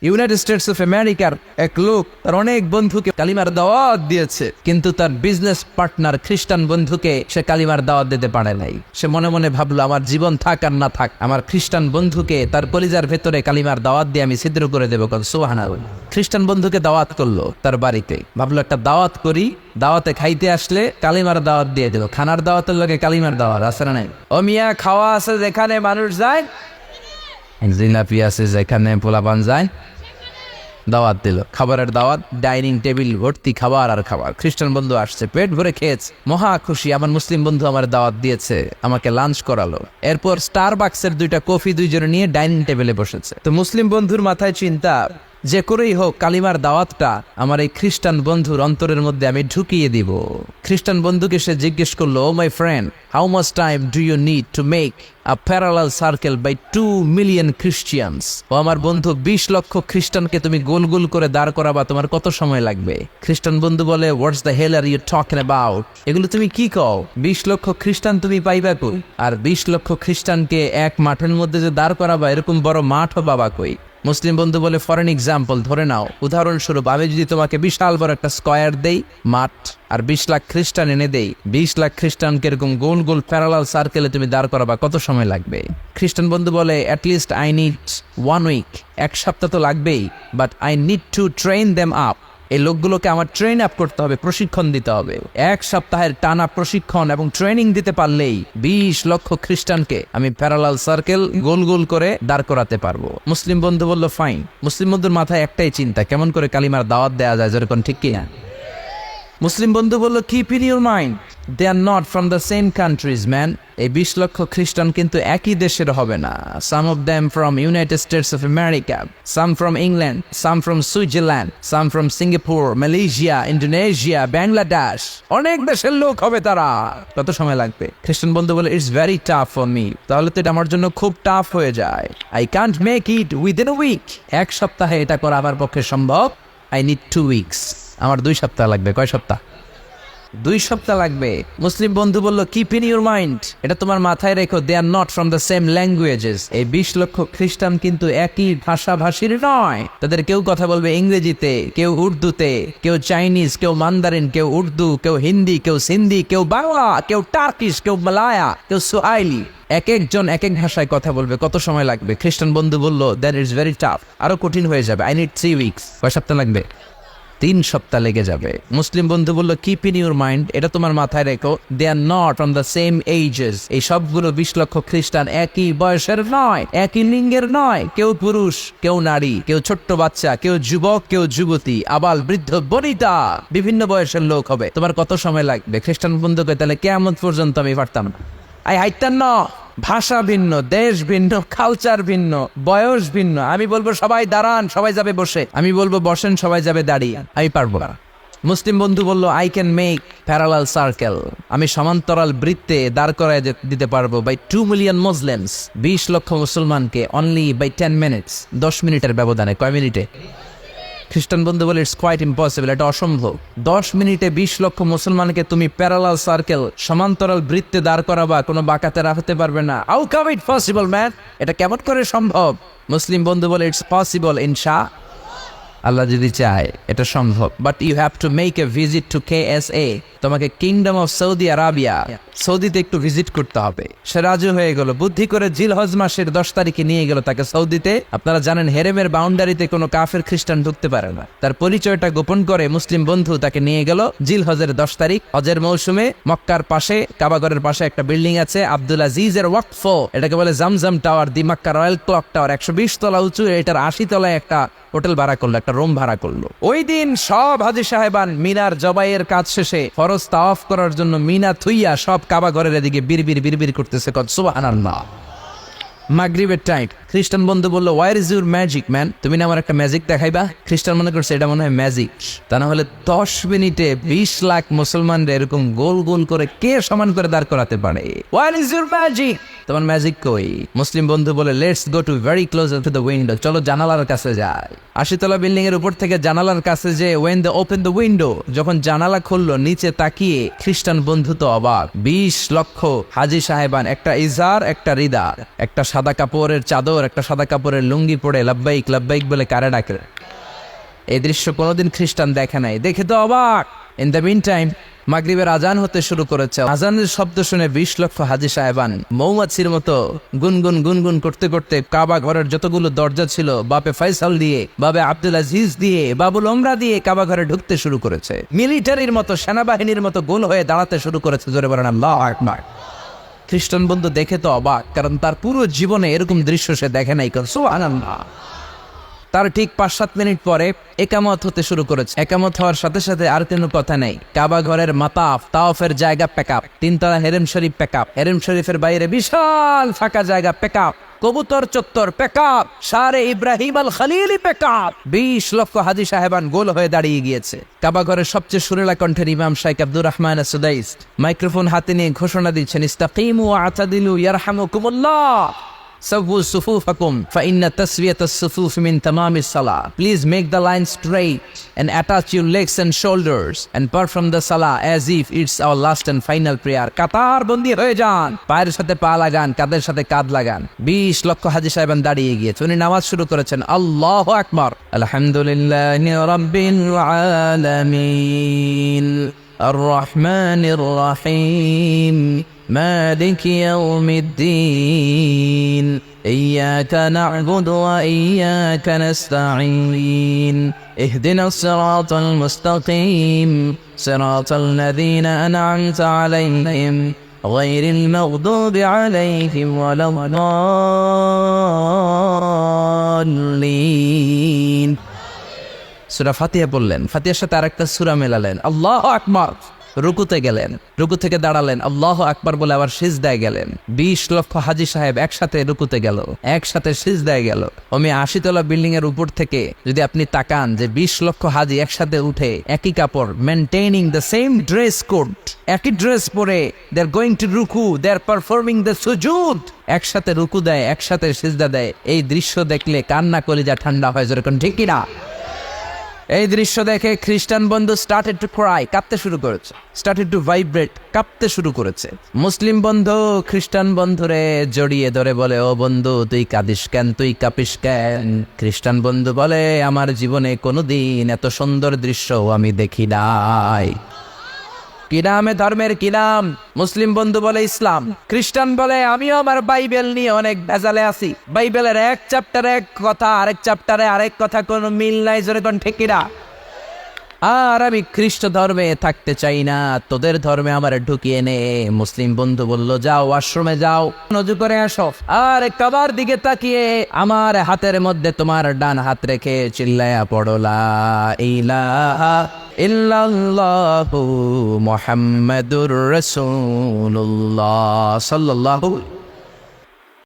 United States of আমেরিকার এক লোক তার অনেক বন্ধুকে কালিমার দাওয়াত দিয়েছে, কিন্তু তার বিজনেস পার্টনার খ্রিস্টান বন্ধুকে সে কালিমার দাওয়াত দিতে পারে নাই। সে মনে মনে ভাবলো, আমার জীবন থাক আর না থাক, আমার খ্রিস্টান বন্ধুকে তার কলিজার ভেতরে কালিমার দাওয়াত দিয়ে আমি ছিদ্র করে দেবো। সুবহানাল্লাহ। খ্রিস্টান বন্ধুকে দাওয়াত করলো তার বাড়িতে, ভাবলো একটা দাওয়াত করি, দাওয়াতে খাইতে আসলে কালিমার দাওয়াত দিয়ে দিল। খানার দাওয়াতের লগে কালিমার দাওয়াত আছে না নাই? ও মিয়া, খাওয়া আছে যেখানে মানুষ যায়, জিলাপি আছে যেখানে পোলাপান যায়, দাওয়াত দিল, খাবারের দাওয়াত, ডাইনিং টেবিল ভর্তি খাবার আর খাবার। খ্রিস্টান বন্ধু আসছে, পেট ভরে খেয়েছে, মহা খুশি, আমার মুসলিম বন্ধু আমার দাওয়াত দিয়েছে, আমাকে লাঞ্চ করালো। এরপর স্টারবাক্সের 2টা কফি দুইজনে নিয়ে ডাইনিং টেবিলে বসেছে। তো মুসলিম বন্ধুর মাথায় চিন্তা, যে করেই হোক কালিমার দাওয়াতটা আমার এই খ্রিস্টান বন্ধুর অন্তরের মধ্যে আমি ঢুকিয়ে দিব। খ্রিস্টান বন্ধুকে সে জিজ্ঞেস করলো, oh my friend, how much time do you need to make a parallel circle by 2 million Christians? ও আমার বন্ধু, 20 লক্ষ খ্রিস্টানকে তুমি গোল গোল করে দাঁড় করাবা, তোমার কত সময় লাগবে? খ্রিস্টান বন্ধু বলে, what's the hell are you talking about? এগুলো তুমি কি কও? 20 লক্ষ খ্রিস্টান তুমি পাইবা কই? আর 20 লক্ষ খ্রিস্টানকে এক মাঠের মধ্যে যে দাঁড় করাবা, এরকম বড় মাঠও বাবা কই? মুসলিম বন্ধু বলে, ফর এন এক্সাম্পল, ধরে নাও, উদাহরণস্বরূপ আমি যদি তোমাকে বিশাল বড় একটা স্কয়ার দেই, মাঠ, আর 20 লাখ খ্রিস্টান এনে দেই, 20 লাখ খ্রিস্টানকে এরকম গোল গোল প্যারালাল সার্কেলে তুমি দাঁড় করাবা, কত সময় লাগবে? খ্রিস্টান বন্ধু বলে, অ্যাটলিস্ট আই নিড 1 উইক, 1 সপ্তাহ তো লাগবেই, but I need to train them up. এই লোকগুলোকে আমার ট্রেন আপ করতে হবে, প্রশিক্ষণ দিতে হবে। 1 সপ্তাহের টানা প্রশিক্ষণ এবং ট্রেনিং দিতে পারলেই 20 লক্ষ খ্রিস্টানকে আমি প্যারালাল সার্কেল গোল গোল করে দাঁড় করাতে পারবো। মুসলিম বন্ধু বলল, ফাইন। মুসলিম বন্ধুর মাথায় একটাই চিন্তা, কেমন করে কালিমার দাওয়াত দেওয়া যায়, যেরকম, ঠিক কিনা? মুসলিম বন্ধু বলল, keep in your mind, they are not from the same countries man. এই 20 লক্ষ খ্রিস্টান কিন্তু একই দেশের হবে না। Some of them from United States of America, some from England, some from Switzerland, some from Singapore, Malaysia, Indonesia, Bangladesh, অনেক দেশের লোক হবে তারা। কত সময় লাগবে? খ্রিস্টান বন্ধু বলে, it's very tough for me. তাহলে তো এটা আমার জন্য খুব টাফ হয়ে যায়। I can't make it within a week. 1 সপ্তাহে এটা করা আমার পক্ষে সম্ভব। I need 2 weeks. আমার 2 সপ্তাহ লাগবে। কয় সপ্তাহ? 2 সপ্তাহ লাগবে। মুসলিম বন্ধু বলল, কিপ ইন ইউর মাইন্ড, এটা তোমার মাথায় রেখো, they are not from the same languages. এই 20 লক্ষ খ্রিস্টান কিন্তু একই ভাষাভাষীর নয়। তাদের কেউ কথা বলবে ইংরেজিতে, কেউ উর্দুতে, কেউ চাইনিজ, কেউ মান্দারিন, কেউ উর্দু, কেউ হিন্দি, কেউ সিন্ধি, কেউ বাংলা, কেউ টার্কিশ, কেউ মালায়া, কেউ সুয়াইলি। এক একজন এক এক ভাষায় কথা বলবে, কত সময় লাগবে? খ্রিস্টান বন্ধু বলল, দ্যাট ইজ ভেরি টাফ, আরো কঠিন হয়ে যাবে। I need 3 weeks. কয় সপ্তাহ লাগবে? 3 সপ্তাহ লেগে যাবে। মুসলিম বন্ধু বলল, কিপ ইন ইউর মাইন্ড, এটা তোমার মাথায় রেখো, they are not from the same ages. এই সবগুলো 20 লক্ষ খ্রিস্টান একই বয়সের নয়, একই লিঙ্গের নয়। কেউ পুরুষ, কেউ নারী, কেউ ছোট্ট বাচ্চা, কেউ যুবক, কেউ যুবতী, আবাল বৃদ্ধ বনিতা, বিভিন্ন বয়সের লোক হবে। তোমার কত সময় লাগবে? খ্রিস্টান বন্ধুকে, তাহলে কিয়ামত পর্যন্ত আমি পারতাম না। হাইতাম না। ভাষা ভিন্ন, দেশ ভিন্ন, কালচার ভিন্ন, বয়স ভিন্ন। আমি বলবো সবাই দাঁড়ান, সবাই যাবে বসে। আমি বলবো বসেন, সবাই যাবে দাঁড়িয়ে। আমি পারবো না। মুসলিম বন্ধু বলল, I can make parallel circle, আমি সমান্তরাল বৃত্তে দাঁড় করায় দিতে পারবো বাই 2 মিলিয়ন মুসলিমস, 20 লক্ষ মুসলমানকে, অনলি বাই 10 মিনিটস, 10 মিনিটের ব্যবধানে। কয় মিনিটে? খ্রিস্টান বন্ধু বলে, ইটস কোয়াইট ইম্পসিবল, এটা অসম্ভব। 10 মিনিটে 20 লক্ষ মুসলমানকে তুমি প্যারালাল সার্কেল, সমান্তরাল বৃত্তে দাঁড় করাবা, কোনো বাঁকাতে রাখতে পারবে না। How come it possible man? এটা কেমন করে সম্ভব? মুসলিম বন্ধু বলে, ইটস পসিবল ইনশা আল্লাহ যদি চায় এটা সম্ভব। But you have to make a visit to KSA, তোমাকে কিংডম অফ সৌদি আরাবিয়া, সৌদিতে একটু ভিজিট করতে হবে। সে রাজি হয়ে গেল। বুদ্ধি করে জিলহজ মাসের 10 তারিখে নিয়ে গেল তাকে সৌদিতে। আপনারা জানেন, হেরেমের বাউন্ডারিতে কোনো কাফের খ্রিস্টান ঢুকতে পারে না। তার পরিচয়টা গোপন করে মুসলিম বন্ধু তাকে নিয়ে গেল জিলহজের 10 তারিখ, হজের মৌসুমে। মক্কার পাশে, কাবাগরের পাশে একটা বিল্ডিং আছে, আব্দুল আজিজের ওয়াকফ, এটাকে বলে জামজাম টাওয়ার, দি মক্কা রয়্যাল ক্লক টাওয়ার, 120 তলা উঁচু। এটার 80 তলায় একটা হোটেল ভাড়া করলো, একটা রুম ভাড়া করলো। ওই দিন সব হাজী সাহেবান মিনার জবাইয়ের কাজ শেষে ফরজ তাওয়াফ করার জন্য মিনা থুইয়া সব কাবা ঘরের এদিকে বিড়বিড় বিড়বিড় করতেছে। সুবহানাল্লাহ। মাগরিবের টাইম। খ্রিস্টান বন্ধু বলল, where is your magic man? তুমি না আমার একটা ম্যাজিক দেখাইবা? খ্রিস্টান মনে করছে এটা মনে হয় ম্যাজিক। তা না হলে 10 মিনিটে 20 লাখ মুসলমানরা এরকম গোল গোল করে কে সমান করে দাঁড় করাতে পারে? Where is your magic? তোমার ম্যাজিক কই? মুসলিম বন্ধু বলে, let's go to very close to the window, চলো জানালার কাছে যাই। 80 তলা বিল্ডিং এর উপর থেকে জানালার কাছে যে when they open the window, যখন জানালা খুললো, নিচে তাকিয়ে খ্রিস্টান বন্ধু তো অবাক। 20 লক্ষ হাজি সাহেবান, একটা ইজার, একটা রিদার, একটা সাদা কাপড়ের চাদর, একটা সাদা কাপড়ের লুঙ্গি পরে লাব্বাইক লাব্বাইক বলে কারে ডাকে। এই দৃশ্য কোনোদিন খ্রিস্টান দেখে নাই, দেখে তো অবাক। ইন দ্য মিন টাইম মাগরিবের আজান হতে শুরু করেছে। আজানের শব্দ শুনে 20 লক্ষ হাজি সাহেবান মৌমাছির মতো গুনগুন গুনগুন করতে করতে কাবা ঘরের যতগুলো দরজা ছিল, বাপে ফয়সাল দিয়ে, বাবে আব্দুল আজিজ দিয়ে, বাবুল ওমরা দিয়ে কাবা ঘরে ঢুকতে শুরু করেছে। মিলিটারির মতো, সেনাবাহিনীর মতো গোল হয়ে দাঁড়াতে শুরু করেছে। জোরে বলেন আল্লাহু আকবার। খ্রিস্টান বন্ধু দেখে তো অবাক, কারণ তার পুরো জীবনে এরকম দৃশ্য সে দেখে নাই। সুবহানাল্লাহ। তার ঠিক 5-7 মিনিট পরে একামত হতে শুরু করেছে। একামত হওয়ার সাথে সাথে আর কোনো কথা নেই। কাবা ঘরের মাতাফ তাওয়াফের জায়গা প্যাকআপ, 3 তলা হেরেম শরীফ প্যাকআপ, হেরেম শরীফের বাইরে বিশাল ফাঁকা জায়গা প্যাকআপ, কবুতর চত্বর প্যাকআপ, শারে ইব্রাহিম আল খলিলি প্যাকআপ। 20 লক্ষ হাজি সাহেবান গোল হয়ে দাঁড়িয়ে গিয়েছে। কাবা ঘরের সবচেয়ে সুরেলা কণ্ঠের ইমাম শাইখ আব্দুর রহমান সুদাইস মাইক্রোফোন হাতে নিয়ে ঘোষণা দিচ্ছেন, ইস্তাকিমু ওয়া আতাদিলু ইয়ারহামুকুমুল্লাহ, সাওউ সুফুফাকুম ফাইন্না তাসওয়াতাস সুফুফ মিন তামামিস সালাহ। Please make the line straight and attach your legs and shoulders and perform the salah as if it's our last and final prayer. কাতার বন্দী হয়ে যান, পায়ের সাথে পা লাগান, কাঁধের সাথে কাঁধ লাগান। 20 লক্ষ হাজি সাহেবান দাঁড়িয়ে গিয়েছে। উনি নামাজ শুরু করেছেন, আল্লাহু আকবার, আলহামদুলিল্লাহি রাব্বিল আলামিন আর রহমানির রহিম مالك يوم الدين إياك نعبد وإياك نستعين اهدنا الصراط المستقيم صراط الذين أنعمت عليهم غير المغضوب عليهم ولا الضالين। সূরা ফাতিহা বললেন, ফাতিহার সাথে আরেকটা সূরা মেলালেন, আল্লাহু আকবার। রুকুতে গেলেন, রুকু থেকে দাঁড়ালেন, আল্লাহু আকবার বলে আবার সিজদায় গেলেন। 20 লক্ষ হাজি সাহেব একসাথে রুকুতে গেল, একসাথে সিজদায় গেল। 80 তলা বিল্ডিং এর উপর থেকে যদি আপনি তাকান, যে 20 লক্ষ হাজি একসাথে উঠে একই কাপড়, মেনটেইনিং দ্য সেম ড্রেস কোড, একই ড্রেস পরে, দে আর গোয়িং টু রুকু, দে আর পারফর্মিং দ্য সুজুদ, একসাথে রুকু দেয়, একসাথে সিজদা দেয়। এই দৃশ্য দেখলে কান্না কলিজা ঠান্ডা হয়, যেরকম ঠিক কিনা? এই দৃশ্য দেখে খ্রিস্টান বন্ধু স্টার্টেড টু ক্রাই, কাঁপতে শুরু করেছে, স্টার্টেড টু ভাইব্রেট, কাঁপতে শুরু করেছে। মুসলিম বন্ধু খ্রিস্টান বন্ধুরে জড়িয়ে ধরে বলে, ও বন্ধু তুই কাঁদিস কেন, তুই কাঁপিস কেন? খ্রিস্টান বন্ধু বলে, আমার জীবনে কোনোদিন এত সুন্দর দৃশ্য আমি দেখি নাই। কি নামে ধর্মের কি নাম? মুসলিম বন্ধু বলে ইসলাম, খ্রিস্টান বলে আমিও আমার বাইবেল নিয়ে অনেক ভেজালে আছি, বাইবেলের এক চ্যাপ্টারে এক কথা, আরেক চ্যাপ্টারে আরেক কথা, কোনো মিল নাই, জোরে কোন ঠিক কিনা? আর আমি খ্রিস্ট ধর্মে থাকতে চাই না, তোদের ধর্মে আমার ঢুকিয়ে নে। মুসলিম বন্ধু বলল, যাও আশ্রমে যাও, নজু করে আসো, আর কাবার দিকে তাকিয়ে আমার হাতের মধ্যে তোমার ডান হাত রেখে চিল্লায়া পড়ো লা ইলাহা ইল্লাল্লাহু মুহাম্মাদুর রাসূলুল্লাহ সাল্লাল্লাহু